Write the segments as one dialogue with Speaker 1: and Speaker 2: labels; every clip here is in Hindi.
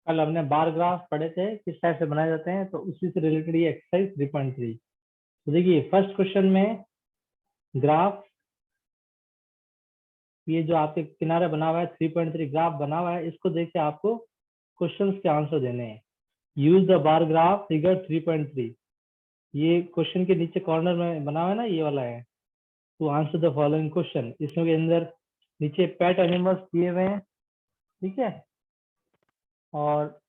Speaker 1: कल हमने बार ग्राफ पढ़े थे किस टाइप से बनाए जाते हैं, तो उसी से रिलेटेड ये एक्सरसाइज 3.3। तो देखिए फर्स्ट क्वेश्चन में ग्राफ, ये जो आपके किनारे बना हुआ है 3.3 ग्राफ बना हुआ है, इसको देख के आपको क्वेश्चंस के आंसर देने हैं। Use the bar graph figure 3.3। ये क्वेश्चन के नीचे कॉर्नर में बना हुआ है ना, ये वाला है। To answer the following question, इसमें के अंदर नीचे पेट एनिमल्स दिए हुए हैं, ठीक है। और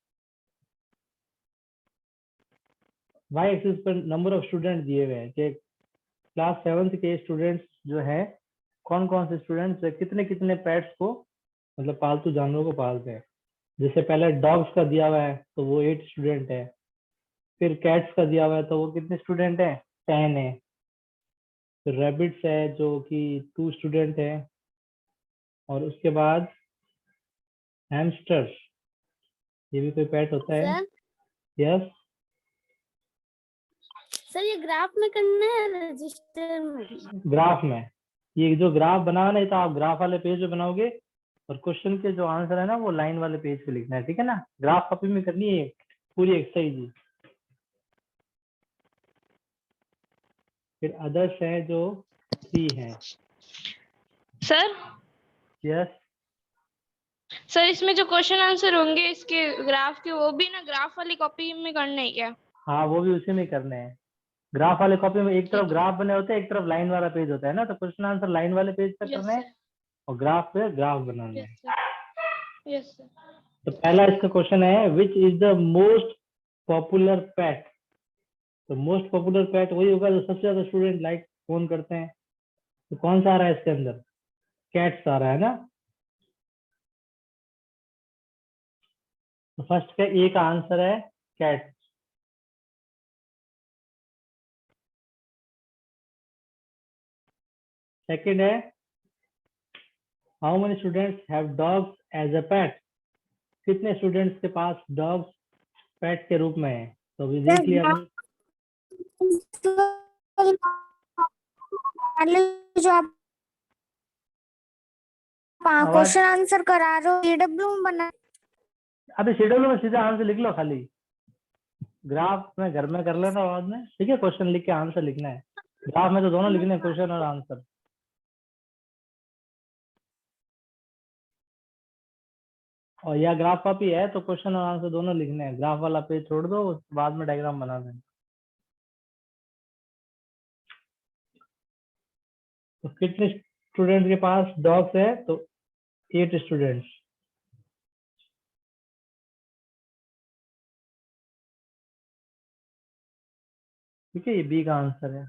Speaker 1: वाई एक्सिस पर नंबर ऑफ स्टूडेंट दिए हुए हैं कि क्लास 7th के स्टूडेंट्स जो है, कौन कौन से स्टूडेंट्स कितने कितने पेट्स को, मतलब पालतू जानवरों को पालते हैं। जैसे पहले डॉग्स का दिया हुआ है तो वो 8 स्टूडेंट है। फिर कैट्स का दिया हुआ है तो वो कितने स्टूडेंट है, 10 है। फिर रैबिट्स है जो कि 2 स्टूडेंट है। और उसके बाद हैमस्टर्स, ये भी कोई पेट होता है।
Speaker 2: सर
Speaker 1: यस
Speaker 2: सर ये ग्राफ में करना है रजिस्टर में?
Speaker 1: ग्राफ में। ये जो ग्राफ बना है ना, ये तो आप ग्राफ वाले पेज पे बनाओगे, और क्वेश्चन के जो आंसर है ना वो लाइन वाले पेज पे लिखना है, ठीक है ना। ग्राफ कॉपी में करनी है पूरी एक्सरसाइज। फिर अदर्स है जो 3 है।
Speaker 3: सर
Speaker 1: यस
Speaker 3: सर इसमें जो क्वेश्चन आंसर होंगे इसके ग्राफ के, वो भी ना ग्राफ वाली कॉपी में करना है क्या?
Speaker 1: हाँ, वो भी उसी में करने हैं। ग्राफ वाले कॉपी में एक तरफ
Speaker 3: ठीक है।
Speaker 1: ग्राफ बने होते हैं, एक तरफ लाइन वाला पेज होता है ना, तो क्वेश्चन आंसर लाइन वाले पेज पे
Speaker 3: यस
Speaker 1: करने हैं
Speaker 3: सर,
Speaker 1: और ग्राफ पे ग्राफ बनाने
Speaker 3: यस
Speaker 1: हैं।
Speaker 3: Sir, yes sir.
Speaker 1: तो पहला इसका क्वेश्चन है, which is the most popular pet. तो मोस्ट पॉपुलर पेट वही होगा जो सबसे ज्यादा स्टूडेंट लाइक कौन करते हैं। तो कौन सा आ रहा है इसके अंदर, कैट्स आ रहा है ना। तो फर्स्ट का ए का आंसर है कैट। सेकंड है, how many students have dogs as a pet. कितने स्टूडेंट्स के पास डॉग्स पेट के रूप में है। तो अभी देख लिया हमने।
Speaker 2: जो आप
Speaker 1: आवाज,
Speaker 2: क्वेश्चन आंसर करा रहे हो ईडब्ल्यू में बना।
Speaker 1: अभी शेड्यूल में सीधा आंसर लिख लो खाली। ग्राफ में घर में कर लेना बाद में, ठीक है। क्वेश्चन लिख के आंसर लिखना है। ग्राफ में तो दोनों लिखने हैं, क्वेश्चन और आंसर। और या ग्राफ कॉपी है तो क्वेश्चन और आंसर दोनों लिखने हैं। ग्राफ वाला पेज छोड़ दो, बाद में डायग्राम बना देना। तो कितने स्टूडेंट के पास डॉग्स है, तो 8 स्टूडेंट्स। ठीक है, ये बी का आंसर है।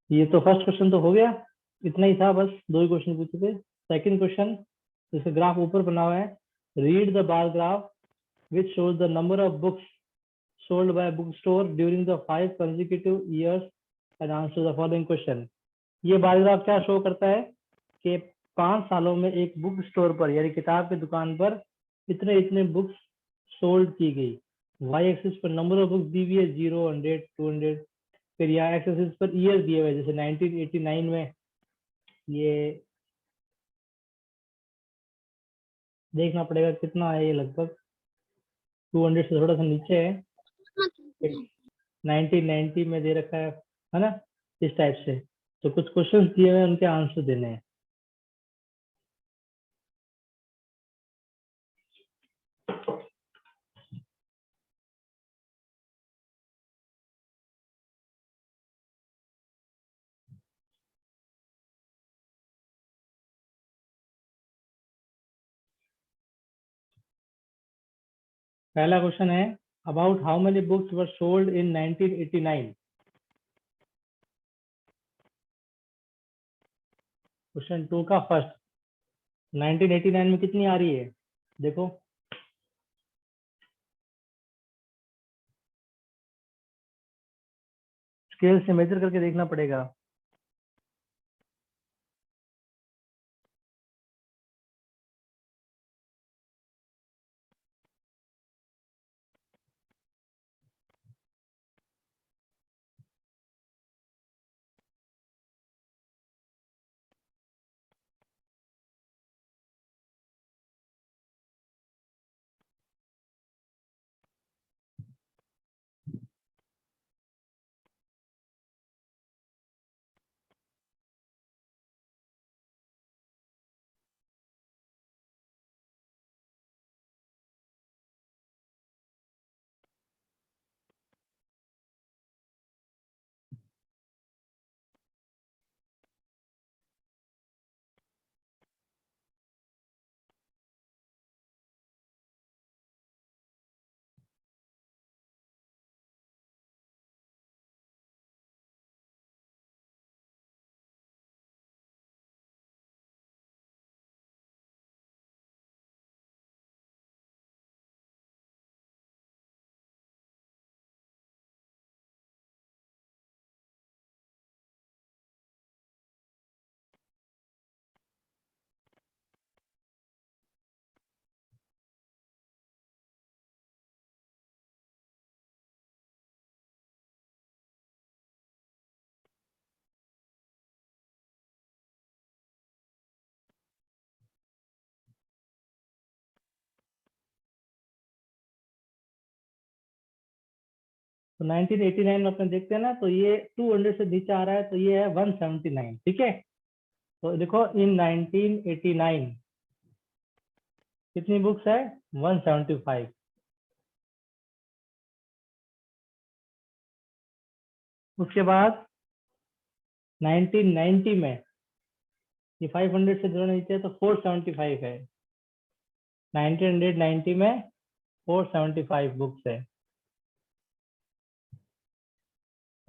Speaker 1: ये तो फर्स्ट क्वेश्चन तो हो गया, इतना ही था, बस 2 ही क्वेश्चन पूछे थे। सेकंड क्वेश्चन, जैसे ग्राफ ऊपर बना हुआ है, read the bar graph which shows the number of books sold by book store during the 5 consecutive years and answer the following question. ये बार ग्राफ क्या शो करता है कि 5 सालों में एक बुक स्टोर पर, यानी किताब की दुकान पर इतने इतने बुक्स सोल्ड की गई। वाई एक्सिस पर नंबर ऑफ बुक्स दी हुई है 0, 100, 200। फिर यहाँ एक्स एक्सिस पर ईयर दिए हुए, जैसे 1989 में ये देखना पड़ेगा कितना है, ये लगभग 200 से थोड़ा सा नीचे है। 1990 में दे रखा है ना, इस टाइप से। तो कुछ क्वेश्चंस दिए हुए हैं, उनके आंसर देने हैं। पहला क्वेश्चन है, about how many books were sold in 1989। Question 2 का फर्स्ट, 1989 में कितनी आ रही है, देखो। स्केल से मेजर करके देखना पड़ेगा। तो 1989 में अपने देखते हैं ना, तो ये 200 से नीचे आ रहा है, तो ये है 179। ठीक है, तो देखो इन 1989 कितनी बुक्स है? 175। उसके बाद 1990 में ये 500 से जोड़ना नीचे तो 475 है। 1990 में 475 बुक्स है।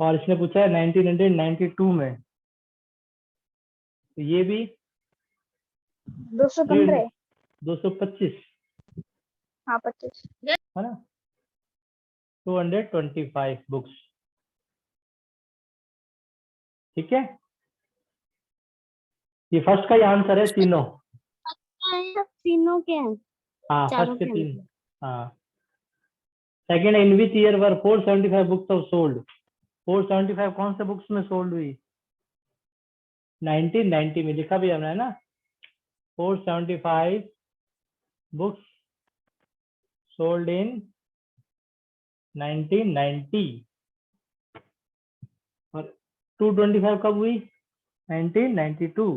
Speaker 1: और इसने पूछा है 1992 में, तो ये भी
Speaker 2: 215।
Speaker 1: 225
Speaker 2: हाँ 25।
Speaker 1: है ना, 225 बुक्स। ठीक है, ये फर्स्ट का ही आंसर है तीनों।
Speaker 2: तीनों के हैं।
Speaker 1: हाँ
Speaker 2: चारों
Speaker 1: फर्स्ट के
Speaker 2: के
Speaker 1: तीन।
Speaker 2: हैं।
Speaker 1: हाँ second, in which year were 475 books of sold? 475 कौन से बुक्स में सोल्ड हुई? 1990 में, लिखा भी हमने है ना, 475 बुक्स सोल्ड इन 1990। और 225 कब हुई? 1992।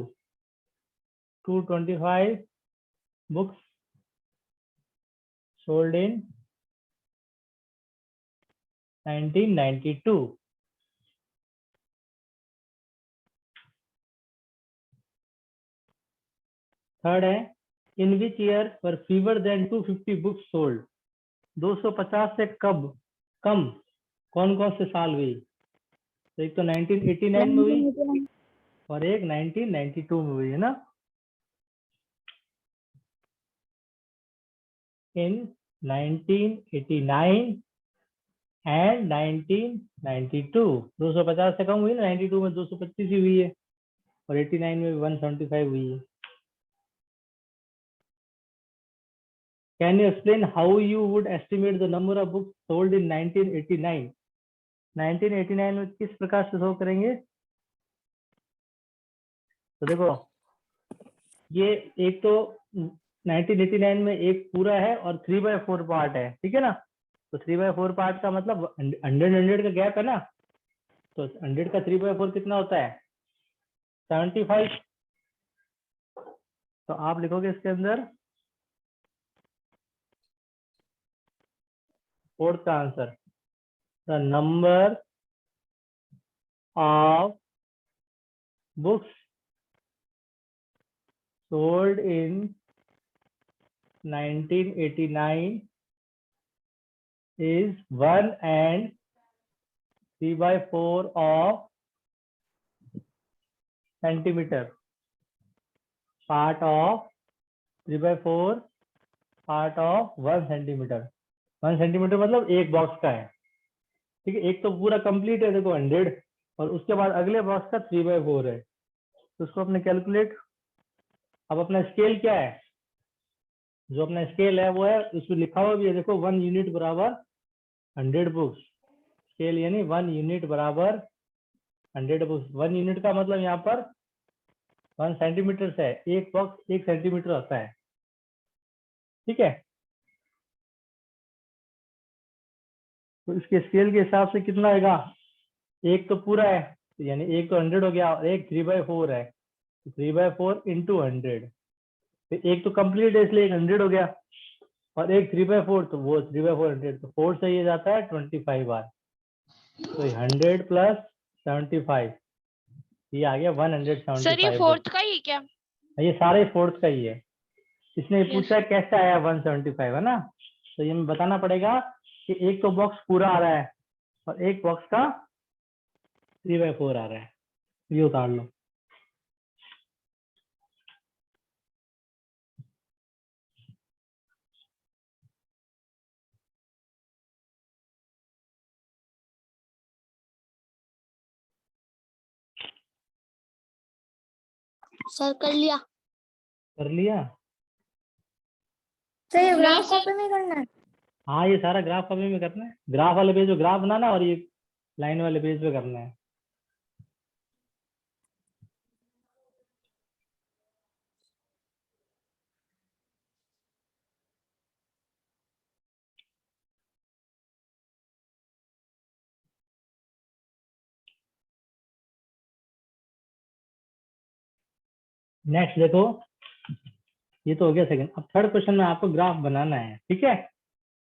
Speaker 1: 225 बुक्स सोल्ड इन 1992। थर्ड है, in which year were fewer than 250 books sold? 250 से कम कौन कौन से साल हुई? तो एक तो 1989 में हुई
Speaker 2: 1989।
Speaker 1: और एक 1992 में हुई है ना। इन 1989 एंड 1992 250 से कम हुई ना, 92 में 225 ही हुई है और 89 में 175 हुई है। Can you explain how you would estimate the number of books sold in 1989? 1989 में किस प्रकार से शो करेंगे? तो देखो ये एक तो 1989 में एक पूरा है और 3/4 पार्ट है, ठीक है ना। तो 3/4 पार्ट का मतलब 100 का गैप है ना, तो 100 का 3/4 कितना होता है? 75। तो आप लिखोगे इसके अंदर फोर्थ का answer, the number of books sold in 1989 is 1 and 3/4 of centimeter. Part of 3/4 part of 1 centimeter. 1 centimetre मतलब एक बॉक्स का है, ठीक है। एक तो पूरा कंप्लीट है देखो 100 और उसके बाद अगले बॉक्स का 3/4 है, तो उसको अपने कैलकुलेट। अब अपना स्केल क्या है? जो अपना स्केल है वो है, उसमें लिखा हुआ भी है देखो, 1 यूनिट बराबर 100 बुक्स। स्केल यानी 1 यूनिट बराबर 100 बुक्स। 1 यूनिट का मतलब यहाँ पर 1 सेंटीमीटर से है, एक बॉक्स 1 सेंटीमीटर होता है, ठीक है। तो इसके स्केल के हिसाब से कितना आएगा? एक तो पूरा है यानी एक तो 100 हो गया और एक 3/4 है, 3/4 इंटू 100। फिर एक तो कंप्लीट है इसलिए 100 हो गया और एक 3/4 तो वो 3/4 100, तो 4 से ये जाता है 25 बार। तो 100 प्लस 75 ये आ गया
Speaker 3: सर ये
Speaker 1: 175 बुक।
Speaker 3: फोर्थ का ही है क्या?
Speaker 1: ये सारे फोर्थ का ही है। इसने
Speaker 3: Yes.
Speaker 1: पूछा कैसे आया 175 है ना, तो ये हमें बताना पड़ेगा कि एक तो बॉक्स पूरा आ रहा है और एक बॉक्स का 3/4 आ रहा है, ये उतार लो।
Speaker 2: सर कर लिया।
Speaker 1: कर लिया?
Speaker 2: सर ये
Speaker 3: No,
Speaker 2: ग्राफ
Speaker 3: sir.
Speaker 2: कॉपी में करना है।
Speaker 1: हाँ ये सारा ग्राफ कॉपी में करना है, ग्राफ वाले पेज पे ग्राफ बनाना और ये लाइन वाले पेज पे करना है। नेक्स्ट देखो, ये तो हो गया सेकंड। अब थर्ड क्वेश्चन में आपको ग्राफ बनाना है, ठीक है।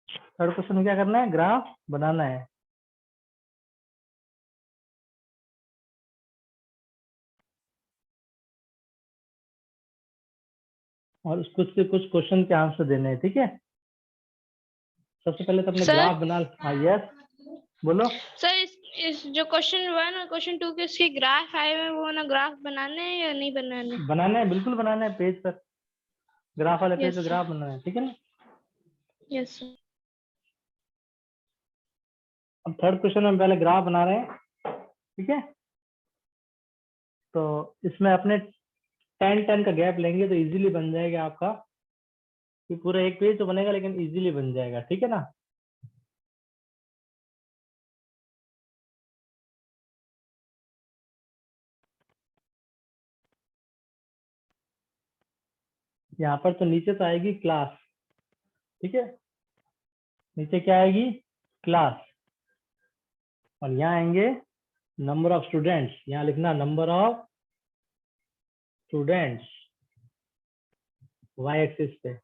Speaker 1: थर्ड क्वेश्चन में क्या करना है, ग्राफ बनाना है। और कुछ से कुछ क्वेश्चन के आंसर देने हैं, ठीक है। सबसे पहले तो अपने
Speaker 3: सर?
Speaker 1: ग्राफ बना। हाँ यस, बोलो।
Speaker 3: सर इस जो क्वेश्चन 1 और क्वेश्चन 2 के इसके ग्राफ आए हुए हैं, वो ना ग्राफ बनाने हैं या नहीं बनाने?
Speaker 1: बनाना है, बिल्कुल बनाना है, पेज पर, ग्राफ वाले पेज
Speaker 3: यस
Speaker 1: पे
Speaker 3: सर,
Speaker 1: ग्राफ बनाना है, ठीक है ना।
Speaker 3: Yes sir.
Speaker 1: अब थर्ड क्वेश्चन में पहले ग्राफ बना रहे हैं, ठीक है। तो इसमें अपने 10-10 का गैप लेंगे तो इजीली बन जाएगा आपका। कि पूरा एक पेज तो बनेगा लेकिन इजीली बन जाएगा, ठीक है ना। यहाँ पर तो नीचे तो आएगी क्लास, ठीक है। नीचे क्या आएगी, क्लास। और यहाँ आएंगे नंबर ऑफ स्टूडेंट्स। यहाँ लिखना number of students y axis पे,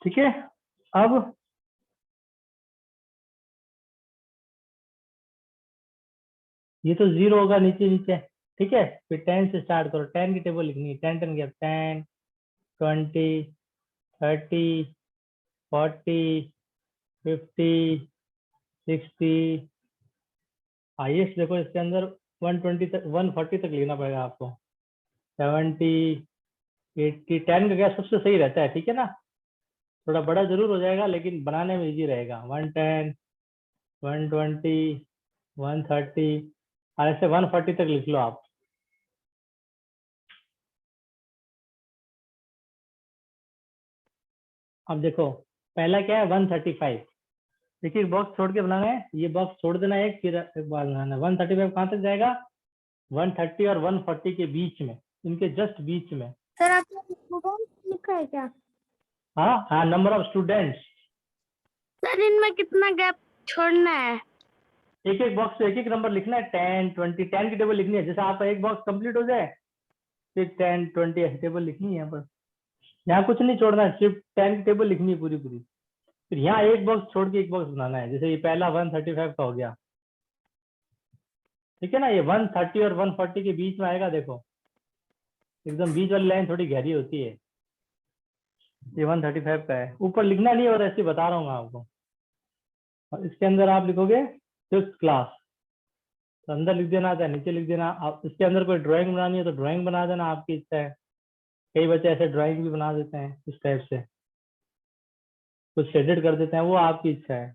Speaker 1: ठीक है। अब ये तो 0 होगा नीचे नीचे, ठीक है। फिर 10 से स्टार्ट करो, 10 की टेबल लिखनी है। 10 10 क्या, 10 20 30 40 50 60। हाईएस्ट देखो इसके अंदर 120 तक, 140 तक लिखना पड़ेगा आपको। 70 80। 10 का गैप सबसे सही रहता है, ठीक है ना। थोड़ा बड़ा जरूर हो जाएगा लेकिन बनाने में इजी रहेगा। 110 120 130 और ऐसे 140 तक लिख लो आप। अब देखो पहला क्या है, 135। एक एक बॉक्स छोड़ के बनाना है। ये बॉक्स छोड़ देना है एक, फिर एक बार बनाना है। 135 कहाँ तक जाएगा, 130 और 140 के बीच में, इनके जस्ट बीच में।
Speaker 2: सर आपने स्टूडेंट लिखा है क्या?
Speaker 1: हाँ हाँ, नंबर ऑफ स्टूडेंट्स।
Speaker 2: सर इनमें कितना गैप छोड़ना है?
Speaker 1: एक एक बॉक्स पे एक एक नंबर लिखना है। 10 20, 10 की टेबल लिखनी है। जैसे आपका एक बॉक्स कंप्लीट हो जाए फिर 10 20 ऐसी टेबल लिखनी है। यहाँ पर यहाँ कुछ नहीं छोड़ना है, सिर्फ 10 की टेबल लिखनी है पूरी पूरी। फिर यहाँ एक बॉक्स छोड़ के एक बॉक्स बनाना है। जैसे ये पहला 135 का हो गया, ठीक है ना। ये 130 और 140 के बीच में आएगा। देखो एकदम बीच वाली लाइन थोड़ी गहरी होती है। ये 135 का है। ऊपर लिखना नहीं, और ऐसे बता रहा हूँ मैं आपको। और इसके अंदर आप लिखोगे 5th क्लास, तो अंदर लिख देना, चाहे नीचे लिख देना। आप इसके अंदर कोई ड्राइंग बनानी है तो ड्राइंग बना देना, आपकी इच्छा है। कई बच्चे ऐसे ड्राइंग भी बना देते हैं इस टाइप से, कुछ शेडेड कर देते हैं, वो आपकी इच्छा है।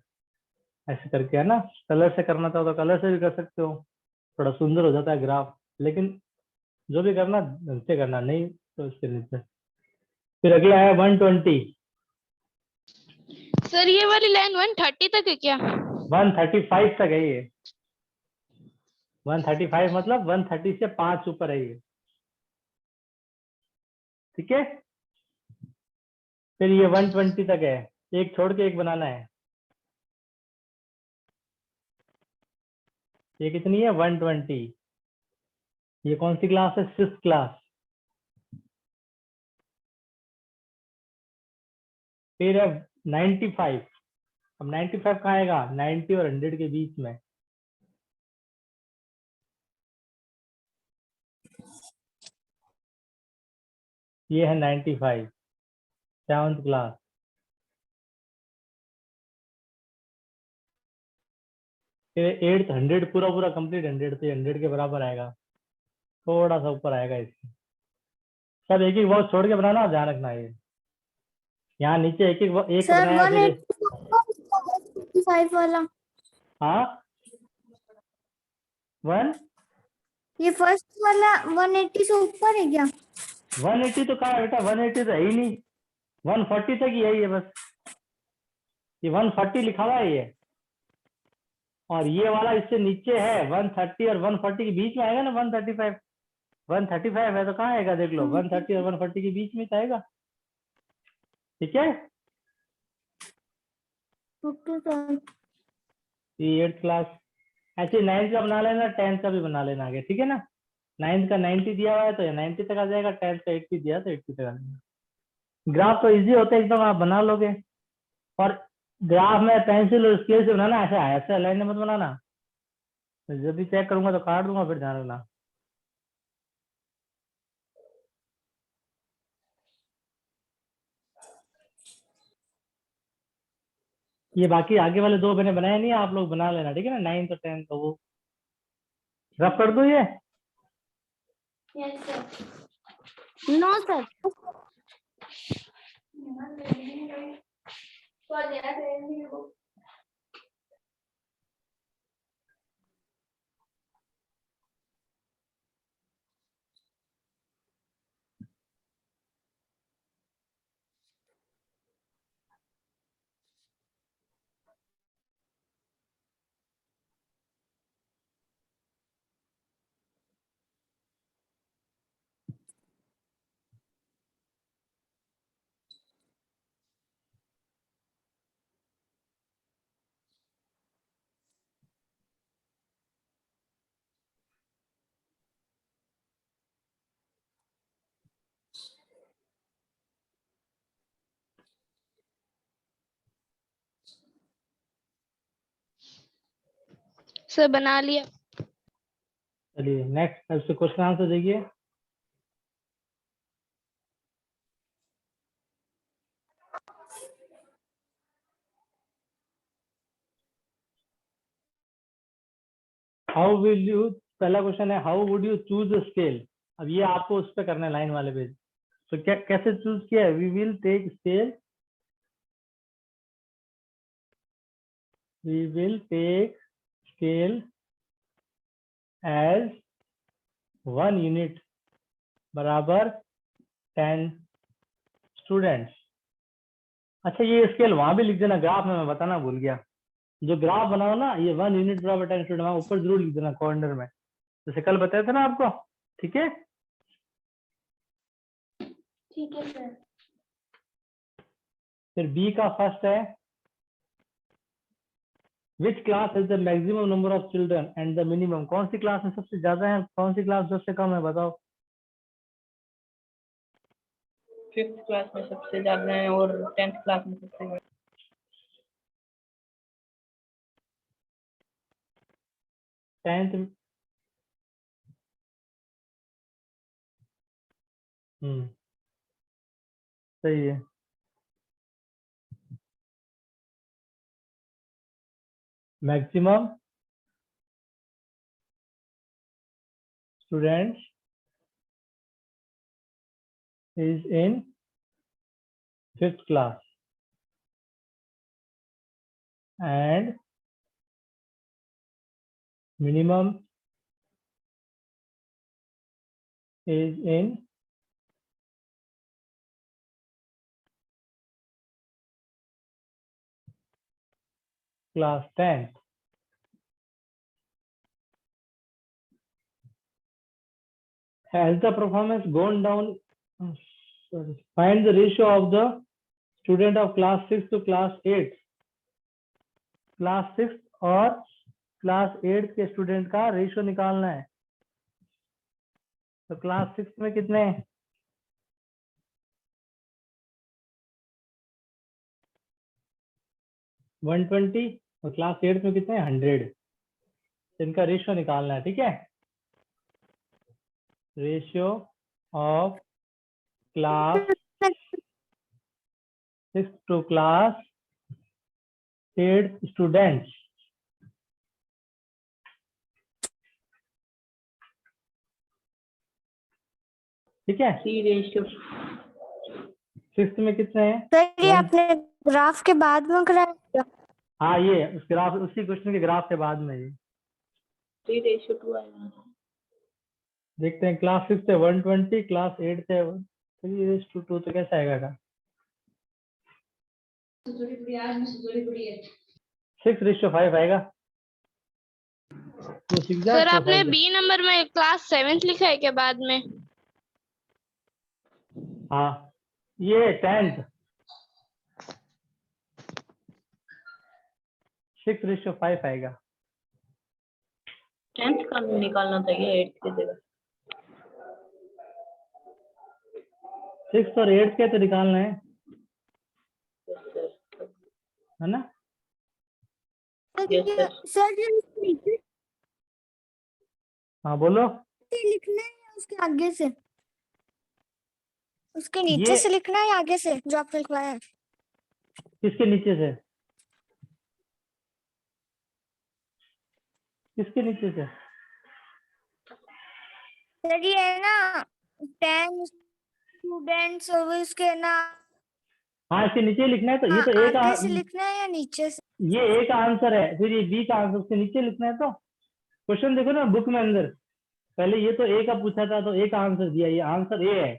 Speaker 1: ऐसे करके, है ना। कलर से करना चाहो तो कलर से भी कर सकते हो, थोड़ा सुंदर हो जाता है ग्राफ। लेकिन जो भी करना ढंग से करना, नहीं तो इसके नीचे। फिर अगला है 120।
Speaker 3: सर ये वाली लाइन 130 तक है क्या?
Speaker 1: 135 तक है ये। 135 मतलब 130 से 5 ऊपर है ये, ठीक है। फिर ये 120 तक है। एक छोड़ के एक बनाना है। ये कितनी है, 120। ये कौन सी क्लास है, 6th क्लास। फिर है 95। अब 95 कहाँ आएगा, 90 और 100 के बीच में। ये है 95, 7th क्लास। फिर 8th 100, पूरा पूरा कंप्लीट 100, तो 100 के बराबर आएगा। थोड़ा सा ऊपर आएगा इससे। सब एक एक बॉक्स छोड़ के बनाना, ध्यान रखना। ये यहाँ नीचे एक एक एक
Speaker 2: सर
Speaker 1: बनाया, फिर
Speaker 2: 185 वाला,
Speaker 1: हाँ 1
Speaker 2: ये फर्स्ट वाला 180 से ऊपर है क्या?
Speaker 1: 180 तो कहाँ है बेटा, 180 तो है ही नहीं। 140 तक ही है ये बस। ये 140 लिखा हुआ है ये। और ये वाला इससे नीचे है, 130 और 140 के बीच में आएगा ना 135। 135 है तो कहाँ आएगा, देख लो 130 और 140 के बीच में तो आएगा, ठीक है।
Speaker 2: Okay sir.
Speaker 1: ये 8th क्लास। ऐसे 9th का बना लेना, 10th का भी बना लेना आगे, ठीक है ना। 9th का 90 दिया हुआ है तो ये 90 तक आ जाएगा, 10th का 80 दिया तो 80 तक आ जाएगा। ग्राफ तो इजी होता है एकदम, आप बना लोगे। और ग्राफ में पेंसिल और स्केल से बनाना, ऐसा ऐसा लाइन में मत बनाना, जब भी चेक करूंगा तो काट दूंगा, फिर ध्यान रखना। ये बाकी आगे वाले दो मैंने बनाए नहीं, आप लोग बना लेना, ठीक है ना। 9th और 10th तो वो रफ कर दो ये।
Speaker 2: No sir.
Speaker 3: सर बना लिया।
Speaker 1: चलिए नेक्स्ट, अब से क्वेश्चन आंसर देखिए। हाउ विल यू, पहला क्वेश्चन है how would you choose a scale. अब ये आपको उस पर करना है, लाइन वाले पेज। तो क्या कैसे चूज किया है, we will take scale, we will take scale as 1 unit बराबर 10 स्टूडेंट्स। अच्छा ये स्केल वहां भी लिख देना, ग्राफ में मैं बताना भूल गया। जो ग्राफ बनाओ ना, ये 1 यूनिट बराबर 10 स्टूडेंट, वहां ऊपर जरूर लिख देना कॉर्नर में, जैसे कल बताया था ना आपको, ठीक है।
Speaker 2: ठीक है सर।
Speaker 1: फिर बी का फर्स्ट है, which class is the maximum number of children and the minimum. कौन सी क्लास में सबसे ज्यादा है, कौन सी क्लास सबसे कम है, बताओ।
Speaker 4: 5th क्लास में सबसे ज्यादा है और 10th क्लास में सबसे कम।
Speaker 1: 10th, सही है। Maximum students is in 5th class and minimum is in class 10th. Has the performance gone down? Sorry. Find the ratio of the student of class 6 to class 8. Class 6 और क्लास 8 के स्टूडेंट का रेशियो निकालना है। तो क्लास 6 में कितने हैं? 120 और क्लास 8 में कितने हैं? 100। इनका रेशियो निकालना है, ठीक है। Ratio of class 6 to class 8 students, ठीक है। 6th में कितने हैं?
Speaker 2: सर ये आपने ग्राफ के बाद में कराया?
Speaker 1: हाँ ये उस ग्राफ, उसी क्वेश्चन के ग्राफ के बाद में ये
Speaker 4: 3:2 आएगा।
Speaker 1: देखते हैं। क्लास 6 से 120, क्लास 8 से 3:2 तो कैसा आएगा? 6:5 आएगा। तो
Speaker 3: सर आपने बी नंबर में क्लास 7th लिखा है क्या बाद में?
Speaker 1: हाँ ये 10th 6:5 आएगा।
Speaker 4: 10th का निकालना चाहिए 8th की जगह।
Speaker 1: 6th और 8th के तो निकालना है
Speaker 4: यस सर।
Speaker 1: है ना?
Speaker 4: Yes sir.
Speaker 2: सर ये नीचे
Speaker 1: हाँ बोलो।
Speaker 2: लिखना है या उसके आगे से? उसके
Speaker 1: ये
Speaker 2: नीचे से लिखना है या आगे से जो आपने लिखवाया है?
Speaker 1: किसके नीचे से? किसके नीचे से?
Speaker 2: सर ये है ना 10 स्टूडेंट्स और उसके ना
Speaker 1: हाँ इसके नीचे लिखना है। तो ये तो एक
Speaker 2: आगे से लिखना है या नीचे से?
Speaker 1: ये एक आंसर है, फिर ये बी का आंसर उसके नीचे लिखना है। तो क्वेश्चन देखो ना बुक में अंदर, पहले ये तो ए का पूछा था तो ए का आंसर दिया, ये आंसर ए है।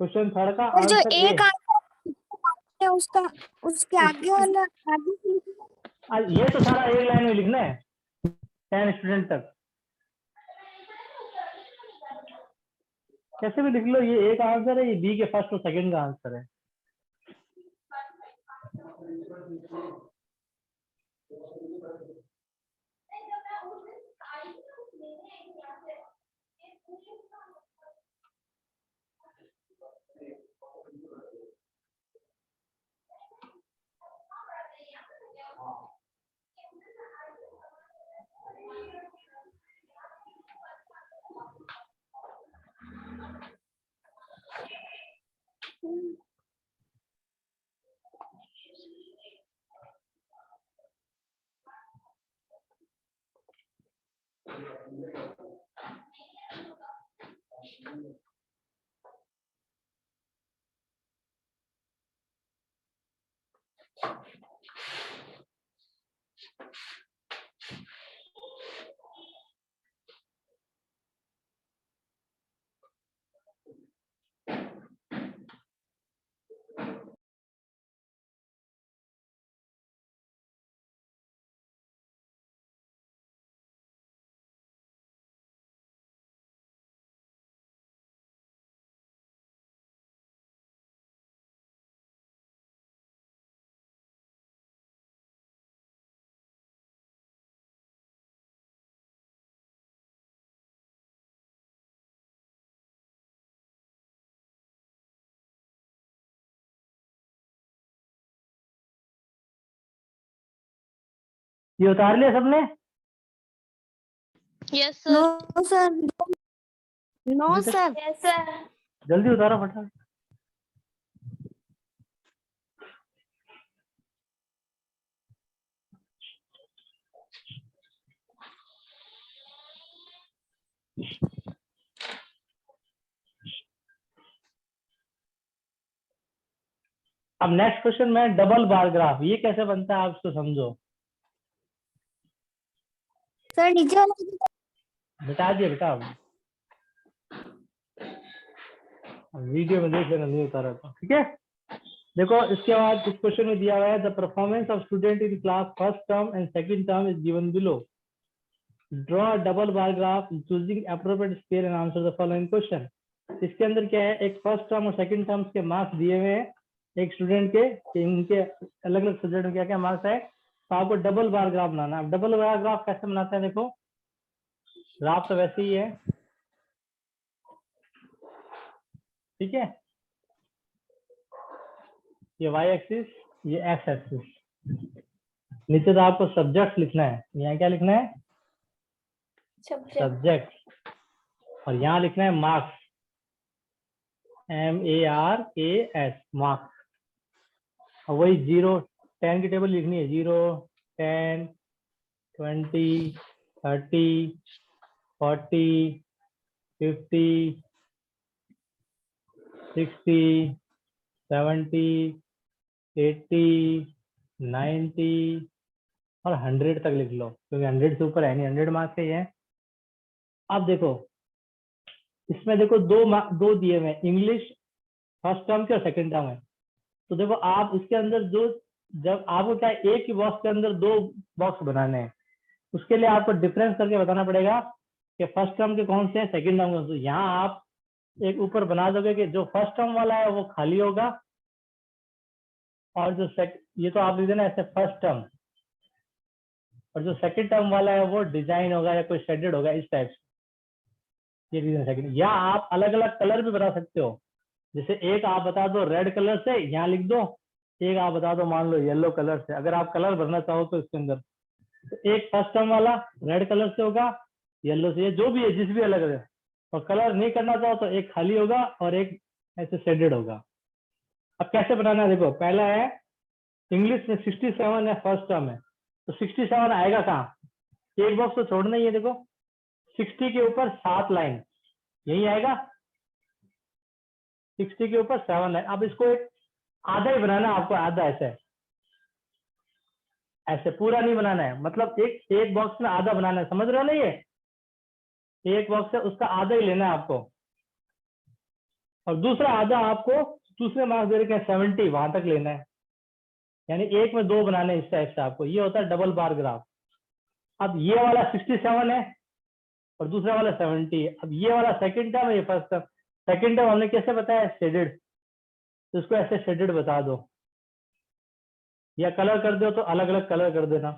Speaker 1: क्वेश्चन 3 का
Speaker 2: और जो
Speaker 1: आंसर ए।
Speaker 2: एक आंसर है उसका उसके आगे वाला आगे से लिखना है।
Speaker 1: ये तो सारा एक लाइन में लिखना है 10 स्टूडेंट तक, कैसे भी लिख लो। ये ए का आंसर है, ये बी के फर्स्ट और सेकंड का आंसर है। ये उतार लिया सबने?
Speaker 3: Yes
Speaker 2: no
Speaker 3: sir.
Speaker 2: Sir no
Speaker 1: अभी तक
Speaker 2: सर।
Speaker 3: Yes sir.
Speaker 1: जल्दी उतारो फटाफट। अब नेक्स्ट क्वेश्चन में डबल बार ग्राफ, ये कैसे बनता है आप इसको समझो।
Speaker 2: सर नीचे वाला
Speaker 1: बता दिए बेटा, वीडियो में देख लेना, नहीं उतारा तो ठीक है। देखो इसके बाद इस क्वेश्चन में दिया हुआ है the performance of student in class first term and second term is given below. Draw a double bar graph choosing appropriate scale and answer the following question. इसके अंदर क्या है, एक फर्स्ट टर्म और सेकंड टर्म्स के मार्क्स दिए हुए हैं एक स्टूडेंट के, कि इनके अलग अलग सब्जेक्ट में क्या क्या मार्क्स है। तो आपको डबल बार ग्राफ बनाना है। डबल बार ग्राफ कैसे बनाते हैं, देखो ग्राफ तो वैसे ही है, ठीक है। ये वाई एक्सिस, ये एक्स एक्सिस। नीचे तो आपको सब्जेक्ट लिखना है, यहाँ क्या लिखना है, सब्जेक्ट, और यहाँ लिखना है मार्क्स, MARKS, मार्क्स। और वही 0 10 की टेबल लिखनी है, 0 10 20 30 40 50 60 70 80 90 और 100 तक लिख लो, क्योंकि 100 से ऊपर है नहीं, 100 मार्क्स के ही है। अब देखो इसमें देखो दो दिए हुए हैं, इंग्लिश फर्स्ट टर्म के और सेकंड टर्म है। तो देखो आप इसके अंदर जो, जब आपको क्या है, एक ही बॉक्स के अंदर 2 बॉक्स बनाने हैं, उसके लिए आपको डिफरेंस करके बताना पड़ेगा कि फर्स्ट टर्म के कौन से हैं, सेकंड टर्म कौन से। यहाँ आप एक ऊपर बना दोगे कि जो फर्स्ट टर्म वाला है वो खाली होगा, और जो ये तो आप लिख देना ऐसे फर्स्ट टर्म, और जो सेकंड टर्म वाला है वो डिजाइन होगा या कोई शेडेड होगा इस टाइप से। ये रीजन सेकंड। या आप अलग अलग कलर भी बता सकते हो, जैसे एक आप बता दो रेड कलर से यहाँ लिख दो, एक आप बता दो मान लो येलो कलर से, अगर आप कलर भरना चाहो तो इसके अंदर। तो एक फर्स्ट टर्म वाला रेड कलर से होगा, येलो से, जो भी है जिस भी अलग है। और कलर नहीं करना चाहो तो एक खाली होगा और एक ऐसे शेडेड होगा। अब कैसे बनाना है देखो, पहला है इंग्लिश में 67 है, फर्स्ट टर्म है, तो 67 आएगा कहाँ, एक बॉक्स तो छोड़ना ही है। देखो 60 के ऊपर 7 लाइन यही आएगा, 60 के ऊपर 7 लाइन। अब इसको एक आधा ही बनाना है आपको, आधा ऐसे, ऐसे पूरा नहीं बनाना है, मतलब एक बॉक्स में आधा बनाना है, समझ रहे हो ना, ये एक बॉक्स है उसका आधा ही लेना है आपको। और दूसरा आधा आपको दूसरे मार्क्स दे रखे हैं 70, वहां तक लेना है, यानी एक में 2 बनाने इस टाइप से आपको। ये होता है डबल बार ग्राफ। अब ये वाला 67 है और दूसरा वाला 70 है। अब ये वाला सेकंड टर्म है, ये फर्स्ट टर्म। सेकंड टर्म हमने कैसे बताया, शेडेड, तो इसको ऐसे शेडेड बता दो, या कलर कर दो तो अलग अलग कलर कर देना,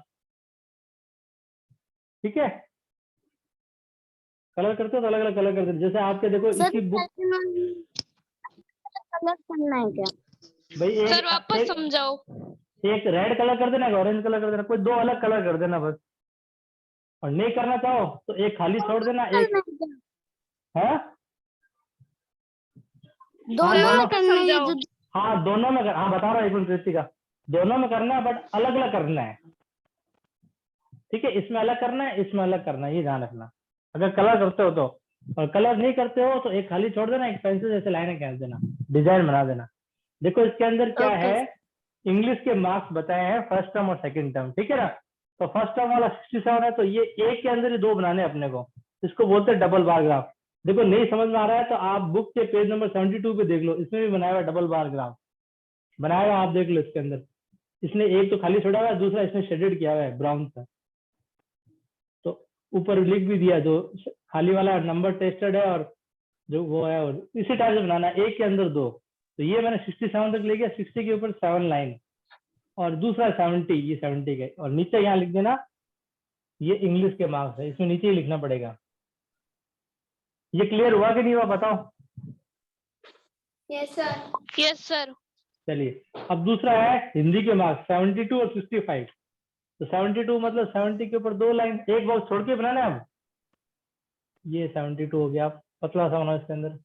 Speaker 1: ठीक है। कलर करते हो तो अलग अलग कलर कर देना, जैसे आपके देखो
Speaker 2: सर
Speaker 1: इसकी बुक
Speaker 2: कलर करना है क्या?
Speaker 1: भाई
Speaker 3: सर वापस समझाओ।
Speaker 1: एक रेड कलर कर देना, ऑरेंज कलर कर देना, कोई 2 अलग कलर कर देना बस। और नहीं करना चाहो तो एक खाली छोड़ देना, एक है
Speaker 2: दोनों
Speaker 1: दोनों
Speaker 2: में करना है
Speaker 3: समझाओ।
Speaker 2: जो
Speaker 1: हाँ दोनों में हाँ बता रहा हूँ, एक मिनट कृतिका, दोनों में करना है बट अलग अलग करना है, ठीक है। इसमें अलग करना है, इसमें अलग करना है, ये ध्यान रखना अगर कलर करते हो तो। और कलर नहीं करते हो तो एक खाली छोड़ देना, एक पेंसिल जैसे लाइनें खींच देना, डिजाइन बना देना। देखो इसके अंदर क्या
Speaker 2: Okay.
Speaker 1: है, इंग्लिश के मार्क्स बताए हैं फर्स्ट टर्म और सेकंड टर्म, ठीक है ना। तो फर्स्ट टर्म वाला 67 है, तो ये एक के अंदर ही 2 बनाने अपने को, इसको बोलते हैं डबल बार ग्राफ। देखो नहीं समझ में आ रहा है तो आप बुक के पेज नंबर 72 पे देख लो, इसमें भी बनाया हुआ डबल बार ग्राफ बनाया हुआ, आप देख लो इसके अंदर। इसने एक तो खाली छोड़ा हुआ है, दूसरा इसने शेडेड किया हुआ है ब्राउन से। तो ऊपर लिख भी दिया, जो खाली वाला नंबर टेस्टेड है और जो वो है, और इसी टाइप से बनाना है, एक के अंदर 2। तो ये मैंने 67 तक ले गया, 60 के ऊपर 7 लाइन और दूसरा 70, ये 70 के, और नीचे यहाँ लिख देना ये इंग्लिश के मार्क्स है, इसमें नीचे ही लिखना पड़ेगा। ये क्लियर हुआ कि नहीं हुआ बताओ।
Speaker 2: Yes sir.
Speaker 3: Yes sir.
Speaker 1: चलिए अब दूसरा है हिंदी के मार्क्स 72 और 65। तो 72 मतलब 70 के ऊपर 2 लाइन, एक बॉक्स छोड़ के बनाना है। अब ये 72 हो गया, पतला सा होना इसके अंदर,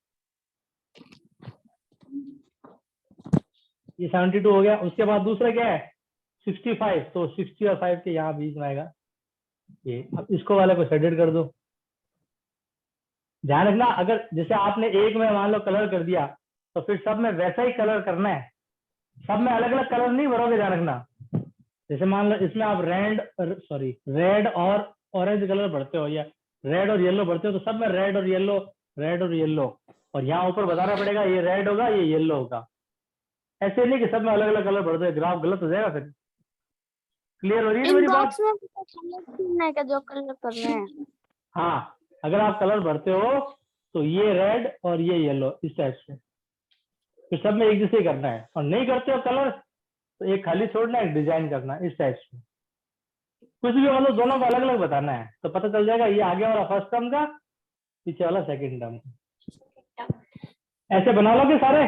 Speaker 1: ये 72 हो गया। उसके बाद दूसरा क्या है 65, तो 60 और 5 के यहाँ बीच में आएगा ये। अब इसको वाले को शेडेड कर दो। ध्यान रखना अगर जैसे आपने एक में मान लो कलर कर दिया तो फिर सब में वैसा ही कलर करना है, सब में अलग अलग कलर नहीं भरोगे, ध्यान रखना। जैसे मान लो इसमें आप रेड और ऑरेंज कलर भरते हो या रेड और येलो भरते हो, तो सब में रेड और येलो, रेड और येलो, और यहाँ ऊपर बताना पड़ेगा ये रेड होगा ये येलो होगा। ऐसे नहीं कि सब में अलग अलग कलर भर दो, ग्राफ गलत हो जाएगा फिर। क्लियर हो रही है मेरी बात।
Speaker 2: बॉक्स में कलर करना है क्या, जो कलर कर रहे हैं?
Speaker 1: हाँ अगर आप कलर भरते हो तो ये रेड और ये येलो इस टाइप से, फिर सब में एक जैसे ही करना है। और नहीं करते हो कलर तो एक खाली छोड़ना, एक डिजाइन करना इस टाइप से। कुछ भी मतलब दोनों को अलग अलग बताना है, तो पता चल जाएगा ये आगे वाला फर्स्ट टर्म का, पीछे वाला सेकंड टर्म का। ऐसे बना लोगे सारे।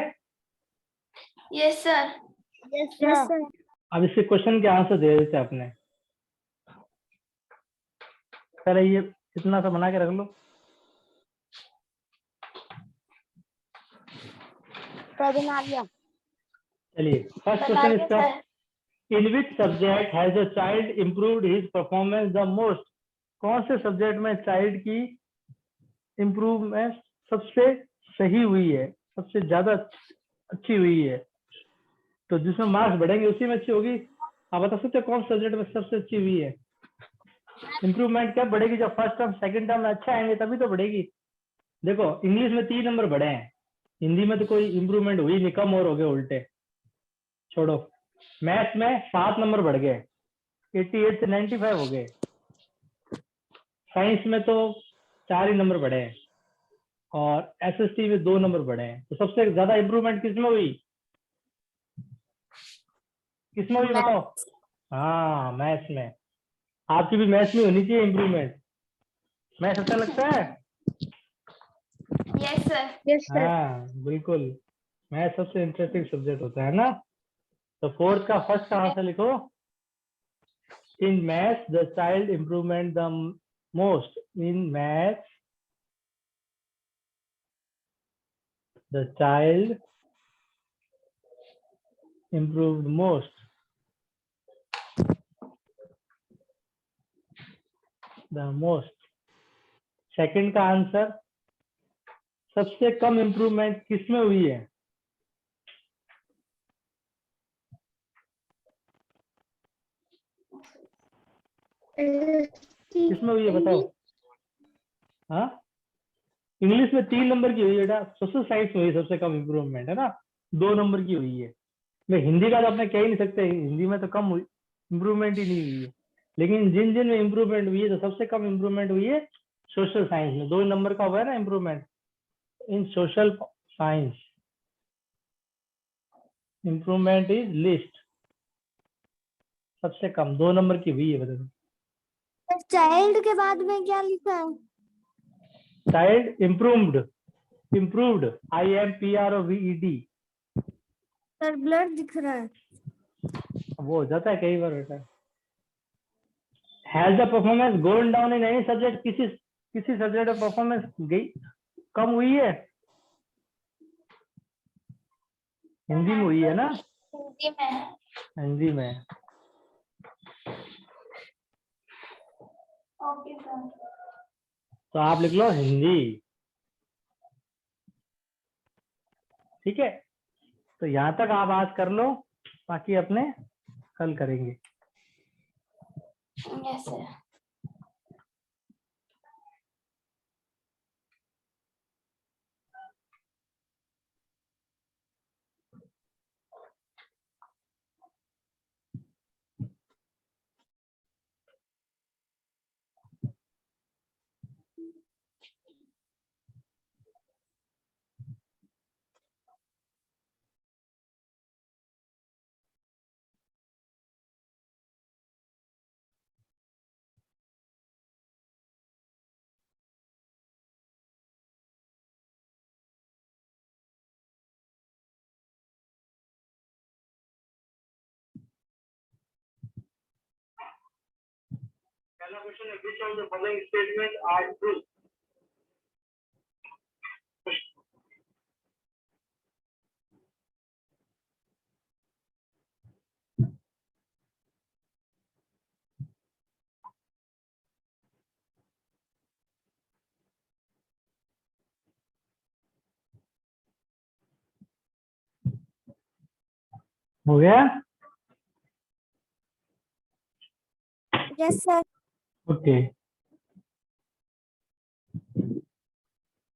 Speaker 2: Yes sir. Yes sir.
Speaker 1: अब इसके क्वेश्चन के आंसर दे देते अपने। पहले ये इतना सा बना के रख लो। चलिए फर्स्ट क्वेश्चन इसका, in which subject has a child improved his performance the most. कौन से सब्जेक्ट में चाइल्ड की इम्प्रूवमेंट सबसे सही हुई है, सबसे ज्यादा अच्छी हुई है, तो जिसमें मार्क्स बढ़ेंगे उसी में अच्छी होगी। आप बता सकते हो कौन सब्जेक्ट में सबसे अच्छी हुई है। इम्प्रूवमेंट कब बढ़ेगी, जब फर्स्ट टर्म सेकंड टर्म में अच्छा आएंगे तभी तो बढ़ेगी। देखो इंग्लिश में 3 नंबर बढ़े हैं, हिंदी में तो कोई इम्प्रूवमेंट हुई नहीं, कम और हो गए उल्टे, छोड़ो। मैथ्स में 7 नंबर बढ़ गए, 88 से 95 हो गए। साइंस में तो 4 ही नंबर बढ़े हैं, और एसएसटी में 2 नंबर बढ़े हैं। तो सबसे ज्यादा इम्प्रूवमेंट किसमें हुई, किसमें हुई बताओ। हाँ मैथ्स में। आपकी भी मैथ्स में होनी चाहिए इम्प्रूवमेंट। मैथ्स अच्छा लगता है?
Speaker 3: Yes sir.
Speaker 2: Yes sir.
Speaker 1: हाँ बिल्कुल, मैथ्स सबसे इंटरेस्टिंग सब्जेक्ट होता है ना। तो फोर्थ का फर्स्ट का आंसर लिखो। In maths the child improvement the most. In maths the child improved most. The most. Second का आंसर, सबसे कम इम्प्रूवमेंट किसमें हुई है? किसमें हुई है बताओ? हाँ, इंग्लिश में 3 नंबर की हुई है बेटा। सोशल साइंस में हुई सबसे कम इम्प्रूवमेंट, है ना, 2 नंबर की हुई है। मैं हिंदी का तो अपने कह ही नहीं सकते, हिंदी में तो कम इम्प्रूवमेंट ही नहीं हुई है। लेकिन जिन जिन में इम्प्रूवमेंट हुई है, तो सबसे कम इम्प्रूवमेंट हुई है सोशल साइंस में। 2 नंबर का हुआ है ना improvement in social science. Improvement is list, सबसे कम 2 नंबर की हुई है। बताओ
Speaker 2: चाइल्ड के बाद में क्या लिखा है?
Speaker 1: Child improved, improved IMPROVED।
Speaker 2: Sir blood दिख रहा है।
Speaker 1: वो हो जाता है कई बार बेटा। Has the performance gone down in any subject? किसी सब्जेक्ट में परफॉर्मेंस गई, कम हुई है? हिंदी में हुई है ना?
Speaker 3: हिंदी में।
Speaker 1: हिंदी में।
Speaker 3: Okay sir.
Speaker 1: तो आप लिख लो हिंदी। ठीक है, तो यहाँ तक आप आज कर लो, बाकी अपने कल करेंगे।
Speaker 3: Yes sir.
Speaker 1: पहला क्वेश्चन है, which of the following statements are true? हो गया?
Speaker 2: Yes sir.
Speaker 1: ओके